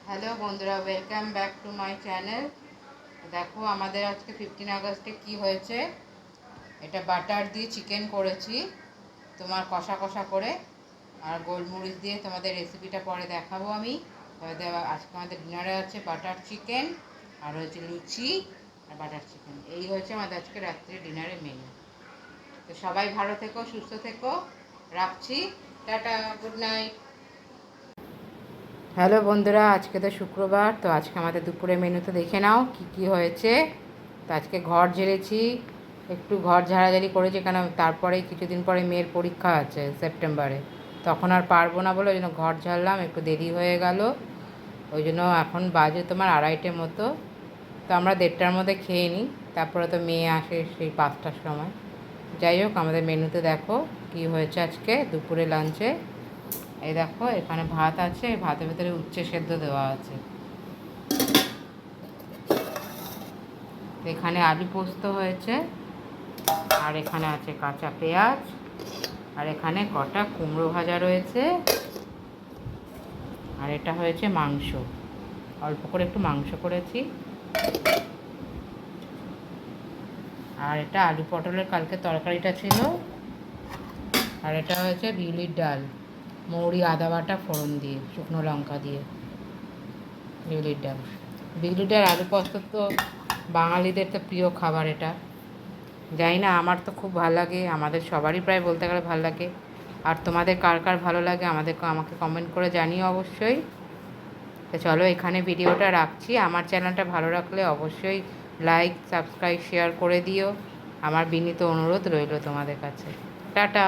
Hello বন্ধুরা, welcome back to my channel. দেখো আমাদের আজকে 15 আগস্টে কি হয়েছে। এটা বাটার দিয়ে চিকেন করেছি, তোমার কষা কষা করে, আর গোলমরিচ দিয়ে তোমাদের রেসিপিটা পরে দেখাবো আমি। আজকে আমাদের ডিনারে আছে বাটার চিকেন, আর হচ্ছে লুচি আর বাটার চিকেন। এই হচ্ছে আমাদের আজকে রাত্রে ডিনারের মেনু। তো সবাই ভালো থেকো, সুস্থ থেকো, রাখছি। Tata, good night. হ্যালো বন্ধুরা, আজকে তো শুক্রবার, তো আজকে আমাদের দুপুরের মেনুতে দেখে নাও কি কি হয়েছে। তো আজকে ঘর ঝেড়েছি, একটু ঘর ঝাড়াঝাড়ি করেছি, কেন তারপরে কিছুদিন পরে মেয়ের পরীক্ষা আছে সেপ্টেম্বরে, তখন আর পারবো না বলে ওই জন্য ঘর ঝাড়লাম, একটু দেরি হয়ে গেল। ওই জন্য এখন বাজে তোমার 2:30 মতো। তো আমরা 1:30টার মধ্যে খেয়ে নিই, তারপরে তো মেয়ে আসে সেই 5টার সময়। যাই হোক, আমাদের মেনুতে দেখো কি হয়েছে আজকে দুপুরে লাঞ্চে। এই দেখো, এখানে ভাত আছে, ভাতের ভিতরে উচ্ছে সেদ্ধ দেওয়া আছে। এখানে আলু পোস্ত হয়েছে, আর এখানে আছে কাঁচা পেঁয়াজ, আর এখানে কটা কুমড়ো ভাজা রয়েছে, আর এটা হয়েছে মাংস, অল্প করে একটু মাংস করেছি। আর এটা আলু পটলের কালকে তরকারিটা ছিল। আর এটা হয়েছে বিউলির ডাল, মৌরি আদা বাটা ফোড়ন দিয়ে, শুকনো লঙ্কা দিয়ে বিউলির ডাল। বিউলির ডাল আলু পোস্ত তো বাঙালিদের তো প্রিয় খাবার এটা। জানি না, আমার তো খুব ভালো লাগে, আমাদের সবারই প্রায় বলতে গেলে ভালো লাগে। আর তোমাদের কার কার ভালো লাগে আমাকে কমেন্ট করে জানিও অবশ্যই। তো চলো, এখানে ভিডিওটা রাখছি। আমার চ্যানেলটা ভালো রাখলে অবশ্যই লাইক, সাবস্ক্রাইব, শেয়ার করে দিও। আমার বিনীত অনুরোধ রইল তোমাদের কাছে। টাটা।